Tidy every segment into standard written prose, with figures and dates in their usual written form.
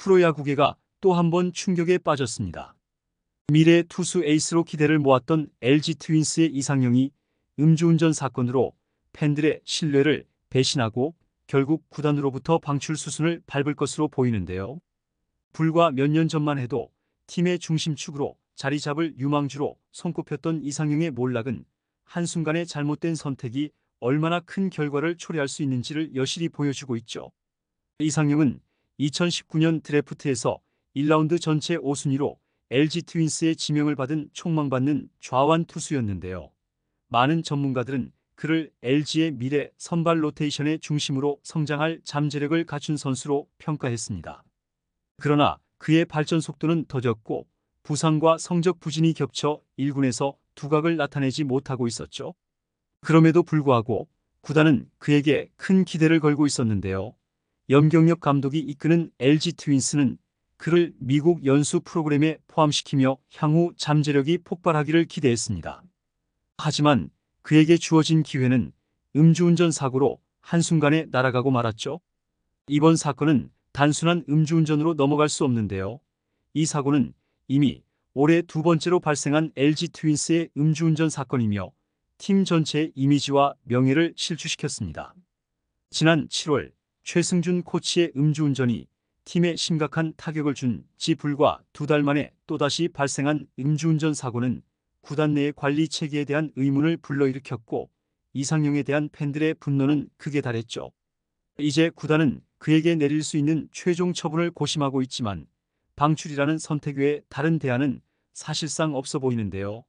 프로야구계가 또 한 번 충격에 빠졌습니다. 미래 투수 에이스로 기대를 모았던 LG 트윈스의 이상형이 음주운전 사건으로 팬들의 신뢰를 배신하고 결국 구단으로부터 방출 수순을 밟을 것으로 보이는데요. 불과 몇 년 전만 해도 팀의 중심축으로 자리 잡을 유망주로 손꼽혔던 이상형의 몰락은 한순간의 잘못된 선택이 얼마나 큰 결과를 초래할 수 있는지를 여실히 보여주고 있죠. 이상형은 2019년 드래프트에서 1라운드 전체 5순위로 LG 트윈스의 지명을 받은 촉망받는 좌완 투수였는데요. 많은 전문가들은 그를 LG의 미래 선발 로테이션의 중심으로 성장할 잠재력을 갖춘 선수로 평가했습니다. 그러나 그의 발전 속도는 더뎠고 부상과 성적 부진이 겹쳐 1군에서 두각을 나타내지 못하고 있었죠. 그럼에도 불구하고 구단은 그에게 큰 기대를 걸고 있었는데요. 염경엽 감독이 이끄는 LG 트윈스는 그를 미국 연수 프로그램에 포함시키며 향후 잠재력이 폭발하기를 기대했습니다. 하지만 그에게 주어진 기회는 음주운전 사고로 한순간에 날아가고 말았죠. 이번 사건은 단순한 음주운전으로 넘어갈 수 없는데요. 이 사고는 이미 올해 두 번째로 발생한 LG 트윈스의 음주운전 사건이며 팀 전체의 이미지와 명예를 실추시켰습니다. 지난 7월 최승준 코치의 음주운전이 팀에 심각한 타격을 준 지 불과 두 달 만에 또다시 발생한 음주운전 사고는 구단 내의 관리 체계에 대한 의문을 불러일으켰고 이상형에 대한 팬들의 분노는 극에 달했죠. 이제 구단은 그에게 내릴 수 있는 최종 처분을 고심하고 있지만 방출이라는 선택 외에 다른 대안은 사실상 없어 보이는데요.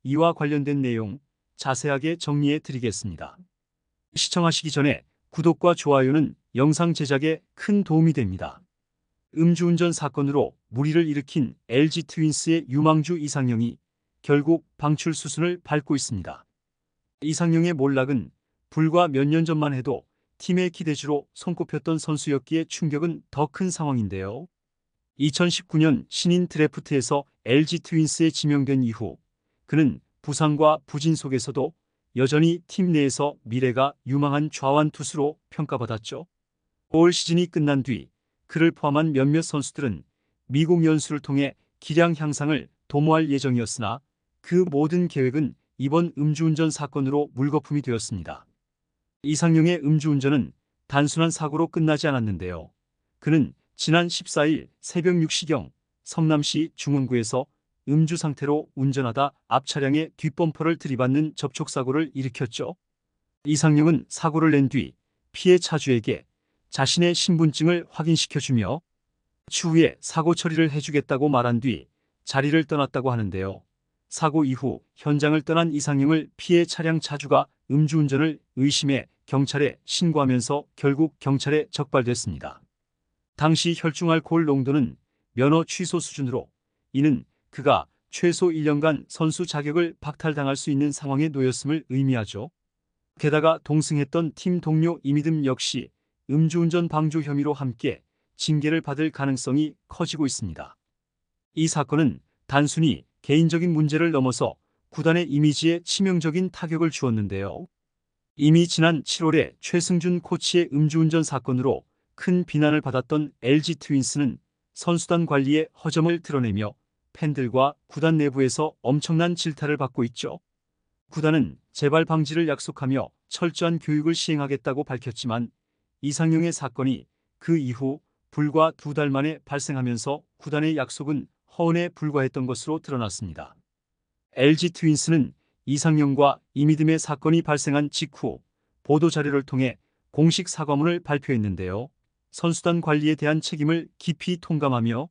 이와 관련된 내용 자세하게 정리해 드리겠습니다. 시청하시기 전에 구독과 좋아요는 영상 제작에 큰 도움이 됩니다. 음주운전 사건으로 물의를 일으킨 LG 트윈스의 유망주 이상형이 결국 방출 수순을 밟고 있습니다. 이상형의 몰락은 불과 몇 년 전만 해도 팀의 기대주로 손꼽혔던 선수였기에 충격은 더 큰 상황인데요. 2019년 신인 드래프트에서 LG 트윈스에 지명된 이후 그는 부상과 부진 속에서도 여전히 팀 내에서 미래가 유망한 좌완 투수로 평가받았죠. 올 시즌이 끝난 뒤 그를 포함한 몇몇 선수들은 미국 연수를 통해 기량 향상을 도모할 예정이었으나 그 모든 계획은 이번 음주운전 사건으로 물거품이 되었습니다. 이상형의 음주운전은 단순한 사고로 끝나지 않았는데요. 그는 지난 14일 새벽 6시경 성남시 중원구에서 음주 상태로 운전하다 앞 차량의 뒷범퍼를 들이받는 접촉사고를 일으켰죠. 이상형은 사고를 낸 뒤 피해 차주에게 자신의 신분증을 확인시켜주며 추후에 사고 처리를 해주겠다고 말한 뒤 자리를 떠났다고 하는데요. 사고 이후 현장을 떠난 이상형을 피해 차량 차주가 음주운전을 의심해 경찰에 신고하면서 결국 경찰에 적발됐습니다. 당시 혈중 알코올 농도는 면허 취소 수준으로 이는 그가 최소 1년간 선수 자격을 박탈당할 수 있는 상황에 놓였음을 의미하죠. 게다가 동승했던 팀 동료 이미듬 역시 음주운전 방조 혐의로 함께 징계를 받을 가능성이 커지고 있습니다. 이 사건은 단순히 개인적인 문제를 넘어서 구단의 이미지에 치명적인 타격을 주었는데요. 이미 지난 7월에 최승준 코치의 음주운전 사건으로 큰 비난을 받았던 LG 트윈스는 선수단 관리의 허점을 드러내며 팬들과 구단 내부에서 엄청난 질타를 받고 있죠. 구단은 재발 방지를 약속하며 철저한 교육을 시행하겠다고 밝혔지만 이상형의 사건이 그 이후 불과 두 달 만에 발생하면서 구단의 약속은 허언에 불과했던 것으로 드러났습니다. LG 트윈스는 이상형과 이미듬의 사건이 발생한 직후 보도자료를 통해 공식 사과문을 발표했는데요. 선수단 관리에 대한 책임을 깊이 통감하며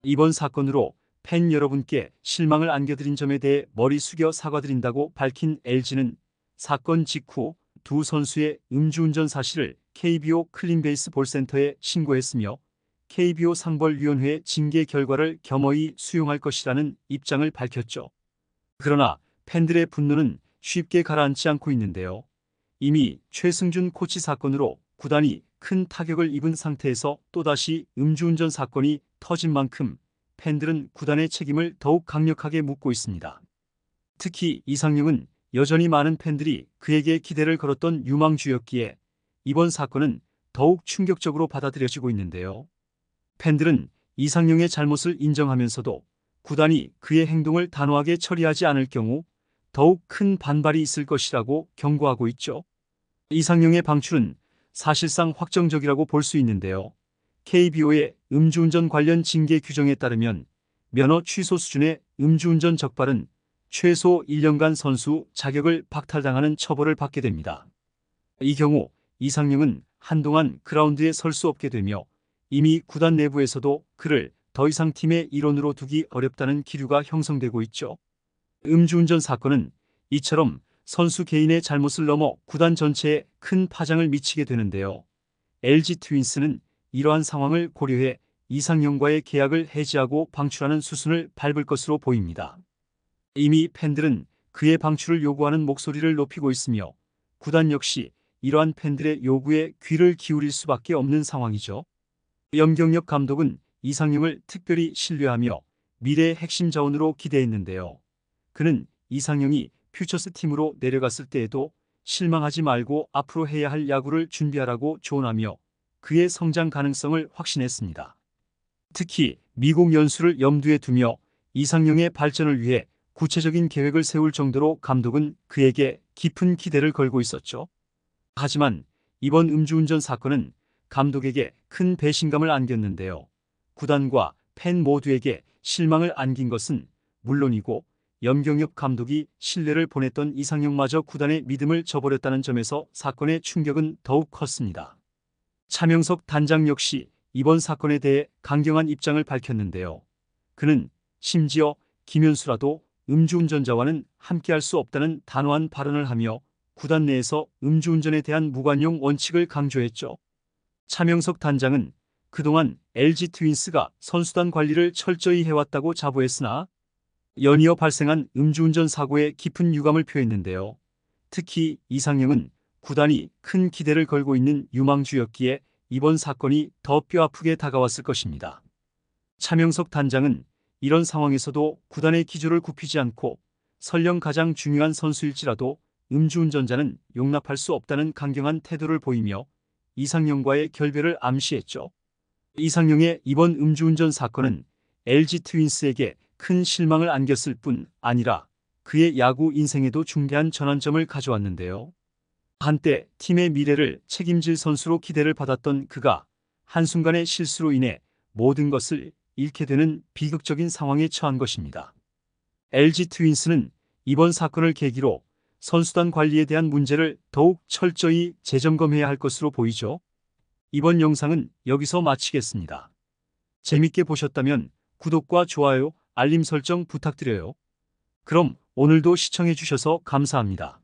이번 사건으로 팬 여러분께 실망을 안겨드린 점에 대해 머리 숙여 사과드린다고 밝힌 LG는 사건 직후 두 선수의 음주운전 사실을 KBO 클린베이스볼 센터에 신고했으며 KBO 상벌위원회의 징계 결과를 겸허히 수용할 것이라는 입장을 밝혔죠. 그러나 팬들의 분노는 쉽게 가라앉지 않고 있는데요. 이미 최승준 코치 사건으로 구단이 큰 타격을 입은 상태에서 또다시 음주운전 사건이 터진 만큼 팬들은 구단의 책임을 더욱 강력하게 묻고 있습니다. 특히 이상형은 여전히 많은 팬들이 그에게 기대를 걸었던 유망주였기에 이번 사건은 더욱 충격적으로 받아들여지고 있는데요. 팬들은 이상용의 잘못을 인정하면서도 구단이 그의 행동을 단호하게 처리하지 않을 경우 더욱 큰 반발이 있을 것이라고 경고하고 있죠. 이상용의 방출은 사실상 확정적이라고 볼 수 있는데요. KBO의 음주운전 관련 징계 규정에 따르면 면허 취소 수준의 음주운전 적발은 최소 1년간 선수 자격을 박탈당하는 처벌을 받게 됩니다. 이 경우 이상용은 한동안 그라운드에 설 수 없게 되며 이미 구단 내부에서도 그를 더 이상 팀의 일원으로 두기 어렵다는 기류가 형성되고 있죠. 음주운전 사건은 이처럼 선수 개인의 잘못을 넘어 구단 전체에 큰 파장을 미치게 되는데요. LG 트윈스는 이러한 상황을 고려해 이상용과의 계약을 해지하고 방출하는 수순을 밟을 것으로 보입니다. 이미 팬들은 그의 방출을 요구하는 목소리를 높이고 있으며 구단 역시 이러한 팬들의 요구에 귀를 기울일 수밖에 없는 상황이죠. 염경엽 감독은 이상용을 특별히 신뢰하며 미래의 핵심 자원으로 기대했는데요. 그는 이상용이 퓨처스 팀으로 내려갔을 때에도 실망하지 말고 앞으로 해야 할 야구를 준비하라고 조언하며 그의 성장 가능성을 확신했습니다. 특히 미국 연수를 염두에 두며 이상용의 발전을 위해 구체적인 계획을 세울 정도로 감독은 그에게 깊은 기대를 걸고 있었죠. 하지만 이번 음주운전 사건은 감독에게 큰 배신감을 안겼는데요. 구단과 팬 모두에게 실망을 안긴 것은 물론이고 염경엽 감독이 신뢰를 보냈던 이상용마저 구단의 믿음을 저버렸다는 점에서 사건의 충격은 더욱 컸습니다. 차명석 단장 역시 이번 사건에 대해 강경한 입장을 밝혔는데요. 그는 심지어 김현수라도 음주운전자와는 함께할 수 없다는 단호한 발언을 하며 구단 내에서 음주운전에 대한 무관용 원칙을 강조했죠. 차명석 단장은 그동안 LG 트윈스가 선수단 관리를 철저히 해왔다고 자부했으나 연이어 발생한 음주운전 사고에 깊은 유감을 표했는데요. 특히 이상용은 구단이 큰 기대를 걸고 있는 유망주였기에 이번 사건이 더 뼈아프게 다가왔을 것입니다. 차명석 단장은 이런 상황에서도 구단의 기조를 굽히지 않고 설령 가장 중요한 선수일지라도 음주운전자는 용납할 수 없다는 강경한 태도를 보이며 이상용과의 결별을 암시했죠. 이상용의 이번 음주운전 사건은 LG 트윈스에게 큰 실망을 안겼을 뿐 아니라 그의 야구 인생에도 중대한 전환점을 가져왔는데요. 한때 팀의 미래를 책임질 선수로 기대를 받았던 그가 한순간의 실수로 인해 모든 것을 잃게 되는 비극적인 상황에 처한 것입니다. LG 트윈스는 이번 사건을 계기로 선수단 관리에 대한 문제를 더욱 철저히 재점검해야 할 것으로 보이죠. 이번 영상은 여기서 마치겠습니다. 재밌게 보셨다면 구독과 좋아요, 알림 설정 부탁드려요. 그럼 오늘도 시청해 주셔서 감사합니다.